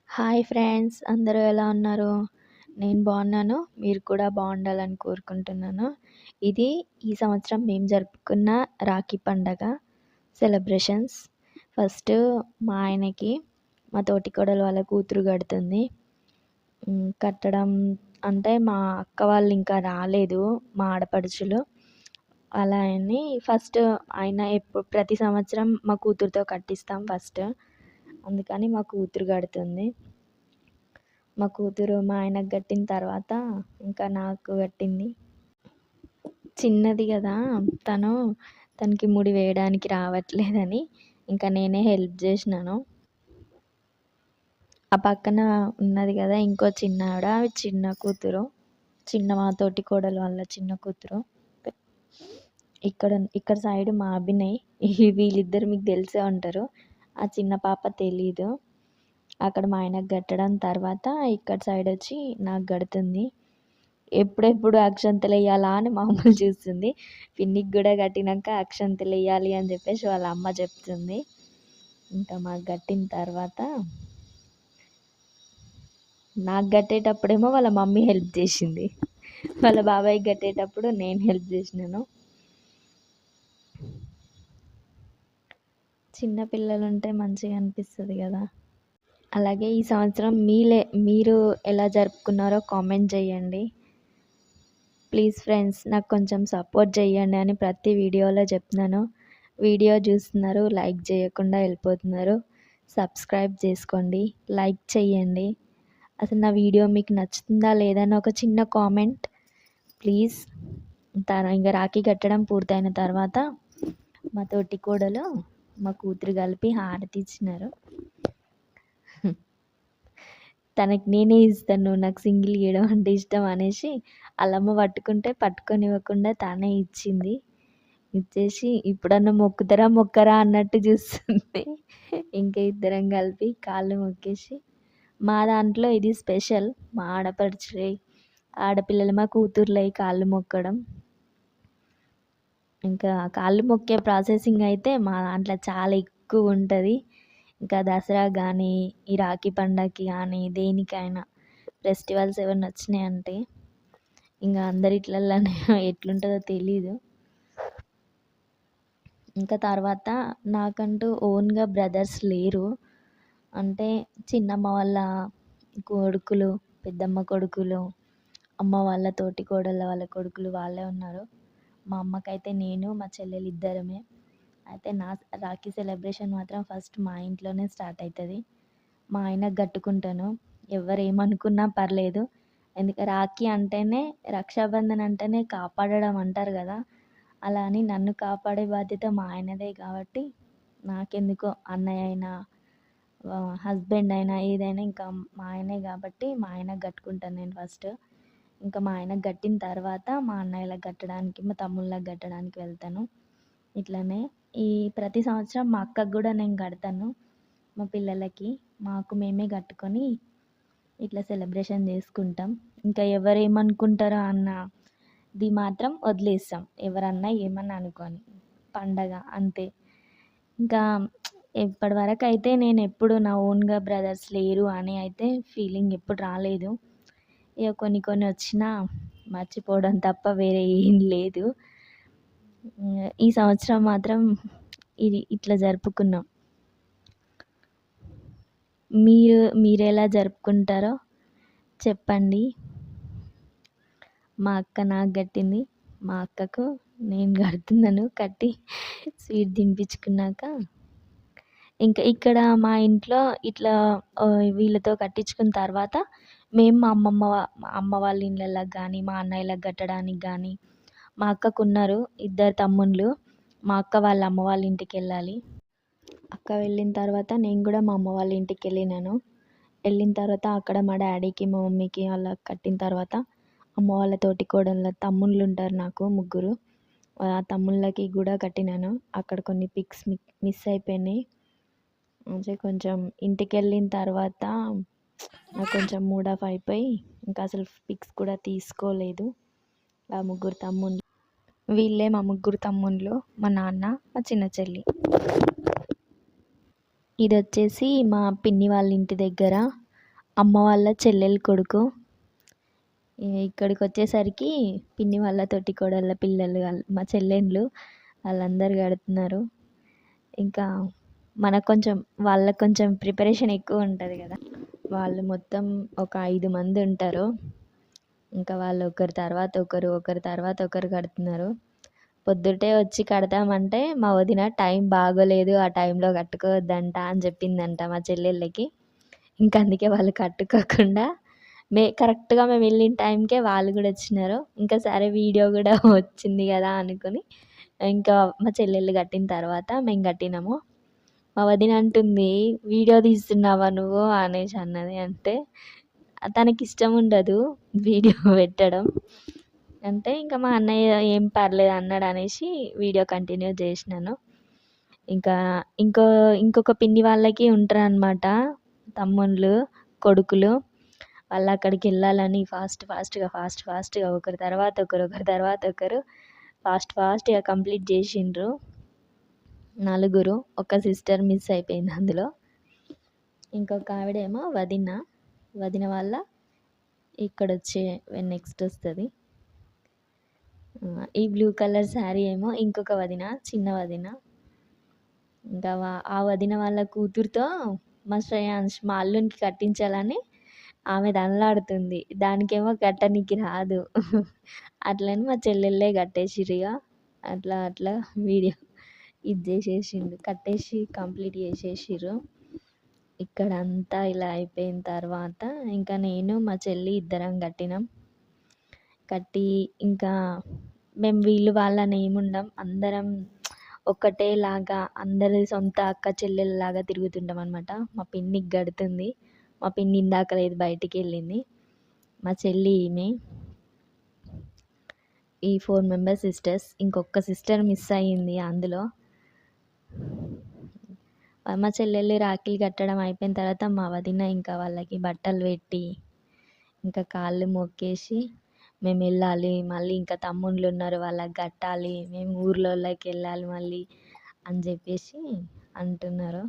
Hi friends, అందరూ ఎలా ఉన్నారు? నేను బాగున్నాను. మీరు కూడా బాగుండాలని కోరుకుంటున్నాను. ఇది ఈ సంవత్సరం మేము జరుపుకున్న రాఖీ పండగ సెలబ్రేషన్స్. ఫస్ట్ మా ఆయనకి మా తోటికోడలు వాళ్ళ కూతురు కడుతుంది. కట్టడం అంటే మా అక్క వాళ్ళు ఇంకా రాలేదు, మా ఆడపడుచులు. అలా అని ఫస్ట్ ఆయన ప్రతి సంవత్సరం మా కూతురుతో కట్టిస్తాం ఫస్ట్. అందుకని మా కూతురు కడుతుంది. మా కూతురు మా ఆయనకు కట్టిన తర్వాత ఇంకా నాకు కట్టింది. చిన్నది కదా, తనకి ముడి వేయడానికి రావట్లేదని ఇంకా నేనే హెల్ప్ చేసినాను. ఆ పక్కన ఉన్నది కదా ఇంకో చిన్నావిడ, ఆమె చిన్న కూతురు, మా తోటి కోడలు వాళ్ళ చిన్న కూతురు. ఇక్కడ సైడ్ మా అభినయ్. వీళ్ళిద్దరు మీకు తెలిసే ఉంటారు. ఆ చిన్న పాప తెలీదు. అక్కడ మా ఆయనకు కట్టడం తర్వాత ఇక్కడ సైడ్ వచ్చి నాకు కడుతుంది. ఎప్పుడెప్పుడు అక్షంతలు వేయాలా అని మామూలు చూస్తుంది. పిన్నికి కూడా కట్టినాక అక్షంతలు వేయాలి అని చెప్పేసి వాళ్ళ అమ్మ చెప్తుంది. ఇంకా మాకు కట్టిన తర్వాత నాకు కట్టేటప్పుడేమో వాళ్ళ మమ్మీ హెల్ప్ చేసింది, వాళ్ళ బాబాయ్కి కట్టేటప్పుడు నేను హెల్ప్ చేసినాను. చిన్న పిల్లలు ఉంటే మంచిగా అనిపిస్తుంది కదా. అలాగే ఈ సంవత్సరం మీరు ఎలా జరుపుకున్నారో కామెంట్ చేయండి ప్లీజ్ ఫ్రెండ్స్. నాకు కొంచెం సపోర్ట్ చేయండి అని ప్రతి వీడియోలో చెప్తున్నాను. వీడియో చూస్తున్నారు, లైక్ చేయకుండా వెళ్ళిపోతున్నారు. సబ్స్క్రైబ్ చేసుకోండి, లైక్ చేయండి. అసలు నా వీడియో మీకు నచ్చుతుందా లేదా అని ఒక చిన్న కామెంట్ ప్లీజ్. ఇంకా రాఖీ కట్టడం పూర్తయిన తర్వాత మా తోటి కోడలు మా కూతురు కలిపి హారతి ఇచ్చినారు. తనకి నేనే ఇస్తాను, నాకు సింగిల్ గీయడం అంటే ఇష్టం అనేసి అల్లమ్మ పట్టుకొనివ్వకుండా తానే ఇచ్చింది. ఇచ్చేసి ఇప్పుడన్నా మొక్కరా అన్నట్టు చూస్తుంది. ఇంకా ఇద్దరం కలిపి కాళ్ళు మొక్కేసి, మా దాంట్లో ఇది స్పెషల్. మా ఆడపిల్లలు మా కూతుర్లై కాళ్ళు మొక్కడం. ఇంకా కాళ్ళు మొక్కే ప్రాసెసింగ్ అయితే మా దాంట్లో చాలా ఎక్కువ ఉంటుంది. ఇంకా దసరా కానీ, ఈ రాఖీ పండగకి కానీ, దేనికైనా ఫెస్టివల్స్ ఏమైనా వచ్చినాయంటే ఇంకా అందరి ఇట్లల్లోనే ఎట్లుంటుందో తెలీదు. ఇంకా తర్వాత నాకంటూ ఓన్గా బ్రదర్స్ లేరు. అంటే చిన్నమ్మ వాళ్ళ కొడుకులు, పెద్దమ్మ కొడుకులు, అమ్మ వాళ్ళ తోటి కోడళ్ళ వాళ్ళ కొడుకులు వాళ్ళే ఉన్నారు. మా అమ్మకైతే నేను, మా చెల్లెలు ఇద్దరమే. అయితే నా రాఖీ సెలబ్రేషన్ మాత్రం ఫస్ట్ మా ఇంట్లోనే స్టార్ట్ అవుతుంది. మా ఆయనకు కట్టుకుంటాను, ఎవరు ఏమనుకున్నా పర్లేదు. ఎందుకంటే రాఖీ అంటేనే, రక్షాబంధన్ అంటేనే కాపాడడం అంటారు కదా. అలా అని నన్ను కాపాడే బాధ్యత మా ఆయనదే కాబట్టి నాకెందుకో అన్నయ్య అయినా హస్బెండ్ అయినా ఏదైనా ఇంకా మా ఆయనే కాబట్టి మా ఆయనకు కట్టుకుంటాను నేను ఫస్ట్. ఇంకా మా ఆయనకు కట్టిన తర్వాత మా అన్నయ్యలకు కట్టడానికి, మా తమ్ముళ్ళకి కట్టడానికి వెళ్తాను. ఇట్లనే ప్రతి సంవత్సరం మా అక్కకు కూడా నేను కడతాను. మా పిల్లలకి మాకు మేమే కట్టుకొని ఇట్లా సెలబ్రేషన్ చేసుకుంటాం. ఇంకా ఎవరు ఏమనుకుంటారో అన్నది మాత్రం వదిలేస్తాం, ఎవరన్నా ఏమన్నా అనుకొని. పండగ అంతే. ఇంకా ఇప్పటివరకు అయితే నేను ఎప్పుడు నా ఓన్గా బ్రదర్స్ లేరు అని అయితే ఫీలింగ్ ఎప్పుడు రాలేదు. ఇక కొన్ని వచ్చినా మర్చిపోవడం తప్ప వేరే ఏం లేదు. ఈ సంవత్సరం మాత్రం ఇట్లా జరుపుకున్నాం. మీరు ఎలా జరుపుకుంటారో చెప్పండి. మా అక్క నాకు కట్టింది, మా అక్కకు నేను కడుతున్నాను. కట్టి స్వీట్ తినిపించుకున్నాక ఇంకా ఇక్కడ మా ఇంట్లో ఇట్లా వీళ్ళతో కట్టించుకున్న తర్వాత మేము మా అమ్మ వాళ్ళ ఇళ్ళకి కానీ, మా అన్నయ్యలకు కట్టడానికి కానీ, మా అక్కకు ఉన్నారు 2 తమ్ముళ్ళు. మా అక్క వాళ్ళ అమ్మ వాళ్ళ ఇంటికి వెళ్ళాలి. అక్క వెళ్ళిన తర్వాత నేను కూడా మా అమ్మ వాళ్ళ ఇంటికి వెళ్ళిన తర్వాత అక్కడ మా డాడీకి, మా మమ్మీకి అలా కట్టిన తర్వాత అమ్మ వాళ్ళ తోటి కోడళ్ళ తమ్ముళ్ళు ఉంటారు నాకు 3. ఆ తమ్ముళ్ళకి కూడా కట్టినాను. అక్కడ కొన్ని పిక్స్ మిస్ అయిపోయినాయి. అంటే కొంచెం ఇంటికి వెళ్ళిన తర్వాత నాకు కొంచెం మూడ్ ఆఫ్ అయిపోయి ఇంకా అసలు పిక్స్ కూడా తీసుకోలేదు. ఆ 3 తమ్ముళ్ళు, వీళ్ళే మా 3 తమ్ముళ్ళు, మా నాన్న, మా చిన్న చెల్లి. ఇది వచ్చేసి మా పిన్ని వాళ్ళ ఇంటి దగ్గర అమ్మ వాళ్ళ చెల్లెలు కొడుకు. ఇక్కడికి వచ్చేసరికి పిన్ని వాళ్ళ తోటి కోడళ్ళ పిల్లలు మా చెల్లెళ్ళు వాళ్ళందరూ కడుతున్నారు. ఇంకా మనకు కొంచెం వాళ్ళకి కొంచెం ప్రిపరేషన్ ఎక్కువ ఉంటుంది కదా. వాళ్ళు మొత్తం ఒక 5 మంది ఉంటారు. ఇంకా వాళ్ళు ఒకరి తర్వాత ఒకరు ఒకరి తర్వాత ఒకరు కడుతున్నారు. పొద్దుటే వచ్చి కడతామంటే మా వదిన టైం బాగోలేదు ఆ టైంలో కట్టుకోవద్దంట అని చెప్పిందంట మా చెల్లెళ్ళకి. ఇంకా అందుకే వాళ్ళు కట్టుకోకుండా కరెక్ట్గా మేము వెళ్ళిన టైంకే వాళ్ళు కూడా వచ్చినారు. ఇంకా సరే వీడియో కూడా వచ్చింది కదా అనుకుని ఇంకా మా చెల్లెళ్ళు కట్టిన తర్వాత మేము కట్టినాము. మా వదిన అంటుంది, వీడియో తీస్తున్నావా నువ్వు అనేసి అన్నది. అంటే తనకి ఇష్టం ఉండదు వీడియో పెట్టడం. అంటే ఇంకా మా అన్నయ్య ఏం పర్లేదు అన్నాడు అనేసి వీడియో కంటిన్యూ చేసినాను. ఇంకా ఇంకొక పిన్ని వాళ్ళకి ఉంటారు అనమాట తమ్ముళ్ళు కొడుకులు. వాళ్ళు అక్కడికి వెళ్ళాలని ఫాస్ట్గా ఒకరి తర్వాత ఒకరు ఫాస్ట్గా కంప్లీట్ చేసిండ్రు. 4. ఒక సిస్టర్ మిస్ అయిపోయింది అందులో. ఇంకొక ఆవిడేమో వదిన వాళ్ళ ఇక్కడ వచ్చే నెక్స్ట్ వస్తుంది. ఈ బ్లూ కలర్ శారీ ఏమో ఇంకొక వదిన, చిన్న వదిన. ఇంకా ఆ వదిన వాళ్ళ కూతురుతో మా శ్రేయాంష్ మా అల్లునికి కట్టించాలని ఆమె దనలాడుతుంది. దానికేమో కట్టనికి రాదు. అట్లని మా చెల్లెళ్ళే కట్టేసిరిగా. అట్లా వీడియో ఇది చేసేసిండు, కట్టేసి కంప్లీట్ చేసేసిర్రు. ఇక్కడ అంతా ఇలా అయిపోయిన తర్వాత ఇంకా నేను మా చెల్లి ఇద్దరం కట్టినాం. కట్టి ఇంకా మేము వీళ్ళు వాళ్ళని ఏముండం, అందరం ఒకటేలాగా అందరి సొంత అక్క చెల్లెల్లాగా తిరుగుతుంటాం అనమాట. మా పిన్నికి కడుతుంది. మా పిన్ని ఇందాక లేదు బయటికి వెళ్ళింది. మా చెల్లి ఈమె. ఈ 4 మెంబర్స్ సిస్టర్స్. ఇంకొక సిస్టర్ మిస్ అయ్యింది అందులో. మా చెల్లెళ్ళు రాఖీలు కట్టడం అయిపోయిన తర్వాత మా వదిన ఇంకా వాళ్ళకి బట్టలు పెట్టి ఇంకా కాళ్ళు మొక్కేసి మేము వెళ్ళాలి, మళ్ళీ ఇంకా తమ్ముళ్ళు ఉన్నారు వాళ్ళకి కట్టాలి, మేము ఊర్లోకి వెళ్ళాలి మళ్ళీ అని చెప్పేసి అంటున్నారు.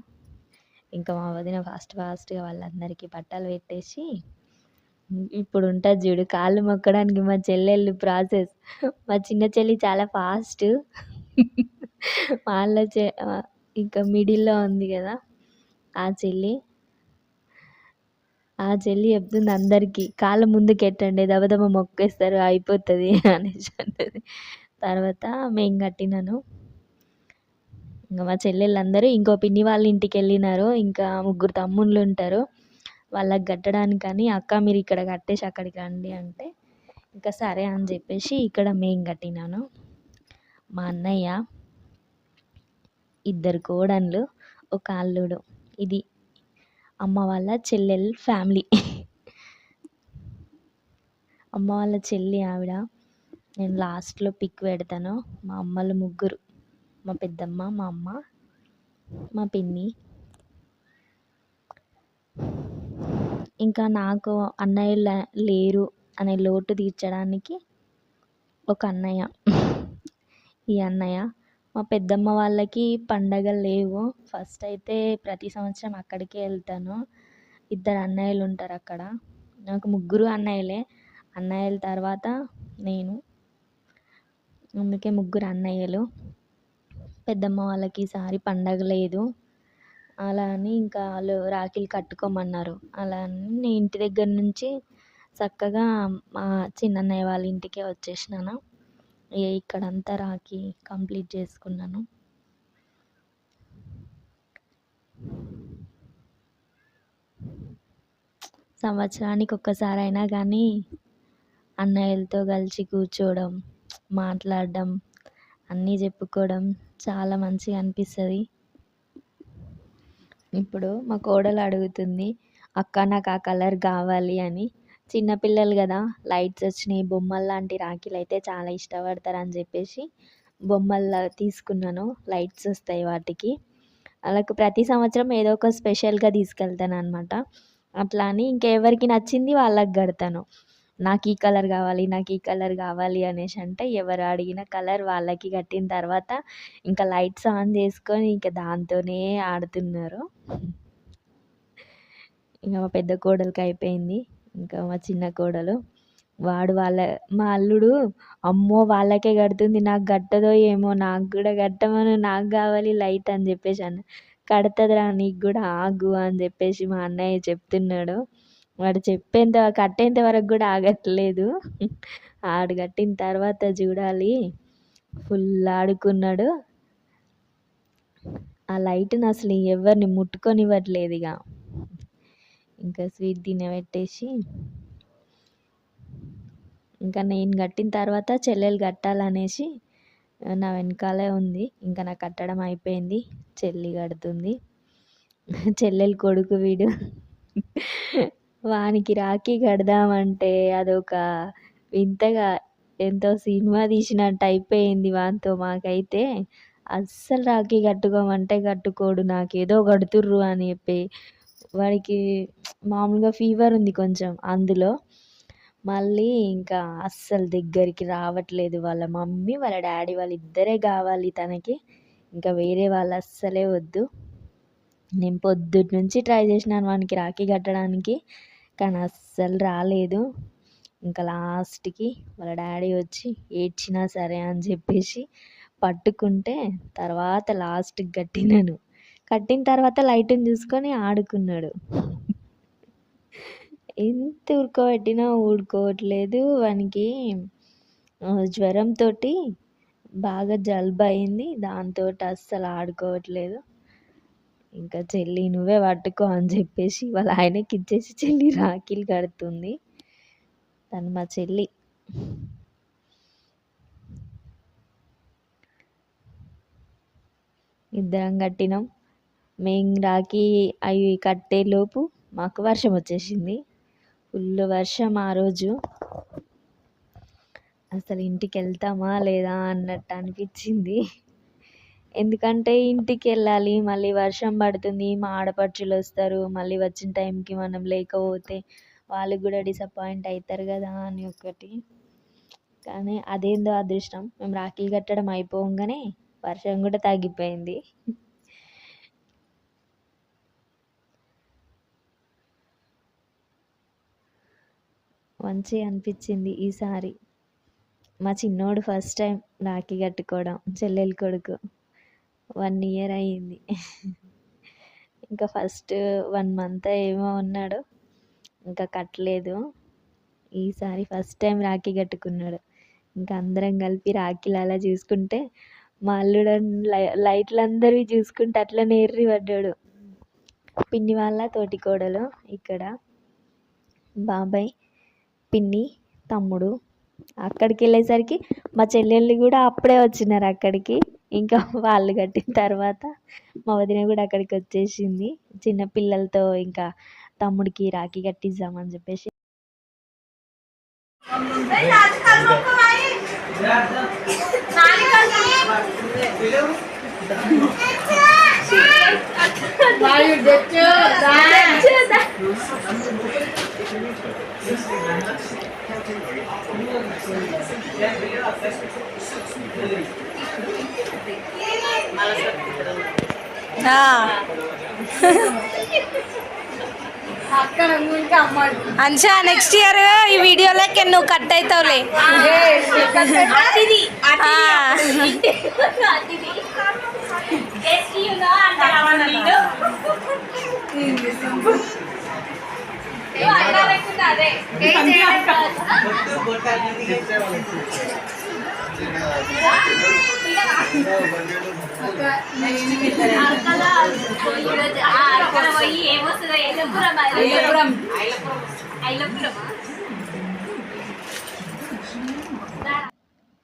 ఇంకా మా వదిన ఫాస్ట్గా వాళ్ళందరికీ బట్టలు పెట్టేసి ఇప్పుడు ఉంటుంది చూడు కాళ్ళు మొక్కడానికి మా చెల్లెళ్ళు ప్రాసెస్. మా చిన్న చెల్లి చాలా ఫాస్ట్. వాళ్ళ ఇంకా మిడిల్లో ఉంది కదా ఆ చెల్లి చెప్తుంది అందరికీ, కాళ్ళ ముందుకు ఎట్టండి దబదబ మొక్కేస్తారు అయిపోతుంది అనేసి అంటుంది. తర్వాత మేము కట్టినాను. ఇంకా మా చెల్లెళ్ళందరూ ఇంకో పిన్ని వాళ్ళ ఇంటికి వెళ్ళినారు. ఇంకా 3 తమ్ముళ్ళు ఉంటారు. వాళ్ళకి కట్టడానికని అక్క మీరు ఇక్కడ కట్టేసి అక్కడికి రండి అంటే ఇంకా సరే అని చెప్పేసి ఇక్కడ మేము కట్టినాను. మా అన్నయ్య, 2 కోడళ్ళు, ఒక అల్లుడు. ఇది అమ్మ వాళ్ళ చెల్లెలు ఫ్యామిలీ. అమ్మ వాళ్ళ చెల్లి ఆవిడ. నేను లాస్ట్లో పిక్ పెడతాను. మా అమ్మలు 3, మా పెద్దమ్మ, మా అమ్మ, మా పిన్ని. ఇంకా నాకు అన్నయ్య లేరు అనే లోటు తీర్చడానికి ఒక అన్నయ్య. ఈ అన్నయ్య. మా పెద్దమ్మ వాళ్ళకి పండగలు లేవు. ఫస్ట్ అయితే ప్రతి సంవత్సరం అక్కడికే వెళ్తాను. 2 అన్నయ్యలు ఉంటారు అక్కడ. నాకు 3 అన్నయ్యలే. అన్నయ్యల తర్వాత నేను, అందుకే 3 అన్నయ్యలు. పెద్దమ్మ వాళ్ళకి ఈసారి పండగ లేదు. అలా అని ఇంకా వాళ్ళు రాఖీలు కట్టుకోమన్నారు. అలా అని నేను ఇంటి దగ్గర నుంచి చక్కగా మా చిన్నన్నయ్య వాళ్ళ ఇంటికే వచ్చేసినాను. ఇక్కడంతా రాఖీ కంప్లీట్ చేసుకున్నాను. సంవత్సరానికి ఒక్కసారైనా కానీ అన్నయ్యలతో కలిసి కూర్చోవడం, మాట్లాడడం, అన్నీ చెప్పుకోవడం చాలా మంచిగా అనిపిస్తుంది. ఇప్పుడు మా కోడలు అడుగుతుంది, అక్క నాకు ఆ కలర్ కావాలి అని. చిన్నపిల్లలు కదా, లైట్స్ వచ్చినాయి బొమ్మలు లాంటి రాఖీలు అయితే చాలా ఇష్టపడతారని చెప్పేసి బొమ్మలు తీసుకున్నాను. లైట్స్ వస్తాయి వాటికి. వాళ్ళకు ప్రతి సంవత్సరం ఏదో ఒక స్పెషల్గా తీసుకెళ్తాను అనమాట. అట్లా అని ఇంకెవరికి నచ్చింది వాళ్ళకి కడతాను. నాకు ఈ కలర్ కావాలి అనేసి అంటే ఎవరు అడిగిన కలర్ వాళ్ళకి కట్టిన తర్వాత ఇంకా లైట్స్ ఆన్ చేసుకొని ఇంకా దాంతోనే ఆడుతున్నారు. ఇంకా మా పెద్ద కోడలికి అయిపోయింది. ఇంకా మా చిన్న కోడలు మా అల్లుడు అమ్మో వాళ్ళకే కడుతుంది నాకు కట్టదో ఏమో నాకు కూడా కట్టమను నాకు కావాలి లైట్ అని చెప్పేసి అన్న. కడుతుందిరా నీకు కూడా ఆగు అని చెప్పేసి మా అన్నయ్య చెప్తున్నాడు. వాడు కట్టేంత వరకు కూడా ఆగట్లేదు. ఆడు కట్టిన తర్వాత చూడాలి. ఫుల్ ఆడుకున్నాడు. ఆ లైట్ని అసలు ఎవరిని ముట్టుకొనివ్వట్లేదు. ఇంకా స్వీట్ తినబెట్టేసి ఇంకా నేను కట్టిన తర్వాత చెల్లెలు కట్టాలనేసి నా వెనకాలే ఉంది. ఇంకా నాకు కట్టడం అయిపోయింది. చెల్లి కడుతుంది. చెల్లెలు కొడుకు వీడు. వానికి రాఖీ కడదామంటే అదొక వింతగా ఎంతో సినిమా తీసినట్టు అయిపోయింది వానితో. మాకైతే అస్సలు రాఖీ కట్టుకోమంటే కట్టుకోడు. నాకేదో కడుతుర్రు అని చెప్పి వాడికి మామూలుగా ఫీవర్ ఉంది కొంచెం అందులో. మళ్ళీ ఇంకా అస్సలు దగ్గరికి రావట్లేదు. వాళ్ళ మమ్మీ వాళ్ళ డాడీ వాళ్ళిద్దరే కావాలి తనకి. ఇంకా వేరే వాళ్ళు అస్సలే వద్దు. నేను పొద్దుటి నుంచి ట్రై చేసినాను వానికి రాఖీ కట్టడానికి, కానీ అస్సలు రాలేదు. ఇంకా లాస్ట్కి వాళ్ళ డాడీ వచ్చి ఏడ్చినా సరే అని చెప్పేసి పట్టుకుంటే తర్వాత లాస్ట్కి కట్టినాను. కట్టిన తర్వాత లైట్ని చూసుకొని ఆడుకున్నాడు. ఎంత ఉడకబెట్టినా ఊడుకోవట్లేదు. వానికి జ్వరంతో బాగా జలుబు అయింది. దాంతో అస్సలు ఆడుకోవట్లేదు. ఇంకా చెల్లి నువ్వే పట్టుకో అని చెప్పేసి వాళ్ళ ఆయనకి ఇచ్చేసి చెల్లి రాఖీలు కడుతుంది. తను మా చెల్లి. ఇద్దరం కట్టినాం. మేము రాఖీ అవి కట్టేలోపు మాకు వర్షం వచ్చేసింది. ఫుల్ వర్షం ఆ రోజు. అసలు ఇంటికి వెళ్తామా లేదా అన్నట్టు అనిపించింది. ఎందుకంటే ఇంటికి వెళ్ళాలి, మళ్ళీ వర్షం పడుతుంది, మా ఆడపడుచులు వస్తారు, మళ్ళీ వచ్చిన టైంకి మనం లేకపోతే వాళ్ళు కూడా డిసప్పాయింట్ అవుతారు కదా అని ఒకటి. కానీ అదేందో అదృష్టం, మేము రాఖీలు కట్టడం అయిపోగానే వర్షం కూడా తగ్గిపోయింది. మంచిగా అనిపించింది ఈసారి. మా చిన్నోడు ఫస్ట్ టైం రాఖీ కట్టుకోవడం, చెల్లెలి కొడుకు. 1 ఇయర్ అయ్యింది. ఇంకా ఫస్ట్ 1 మంత్ ఏమో ఉన్నాడు, ఇంకా కట్టలేదు. ఈసారి ఫస్ట్ టైం రాఖీ కట్టుకున్నాడు. ఇంకా అందరం కలిపి రాఖీలు అలా చూసుకుంటే మా అల్లుడు లైట్లు అందరివి చూసుకుంటే అట్లనే ఎర్రి పడ్డాడు. పిన్ని వాళ్ళ తోటి కోడలు ఇక్కడ, బాబాయ్, పిన్ని, తమ్ముడు. అక్కడికి వెళ్ళేసరికి మా చెల్లెళ్ళు కూడా అప్పుడే వచ్చినారు అక్కడికి. ఇంకా వాళ్ళు కట్టిన తర్వాత మా వదిన కూడా అక్కడికి వచ్చేసింది చిన్న పిల్లలతో. ఇంకా తమ్ముడికి రాఖీ కట్టిద్దామని చెప్పేసి అంశా నెక్స్ట్ ఇయర్ ఈ వీడియోలోకి నువ్వు కట్ అవుతావులే.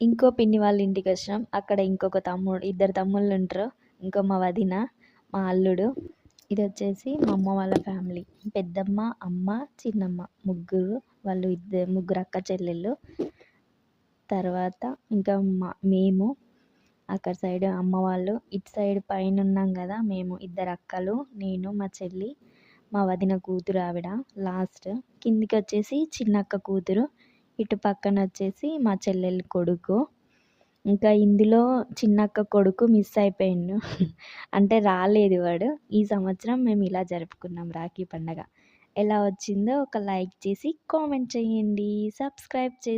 ఇంకో పిన్ని వాళ్ళ ఇంటికి వచ్చినాం. అక్కడ ఇంకొక తమ్ముడు, 2 తమ్ముళ్ళు ఉంటారు. ఇంకో మా వదిన, మా అల్లుడు. ఇది వచ్చేసి మా అమ్మ వాళ్ళ ఫ్యామిలీ. పెద్దమ్మ, అమ్మ, చిన్నమ్మ, ముగ్గురు. వాళ్ళు ముగ్గురు అక్క చెల్లెళ్ళు. తర్వాత ఇంకా మేము అక్కడ సైడ్ అమ్మ వాళ్ళు, ఇటు సైడ్ పైన ఉన్నాం కదా మేము, 2 అక్కలు, నేను, మా చెల్లి, మా వదిన కూతురు ఆవిడ లాస్ట్. కిందికి వచ్చేసి చిన్నక్క కూతురు, ఇటు పక్కన వచ్చేసి మా చెల్లెలి కొడుకు. ఇంకా ఇందులో చిన్నక్క కొడుకు మిస్ అయిపోయిండు. అంటే రాలేదు వాడు. ఈ సంవత్సరం మేము ఇలా జరుపుకున్నాం రాఖీ పండగ. ఎలా వచ్చిందో ఒక లైక్ చేసి కామెంట్ చేయండి. సబ్స్క్రైబ్ చేసి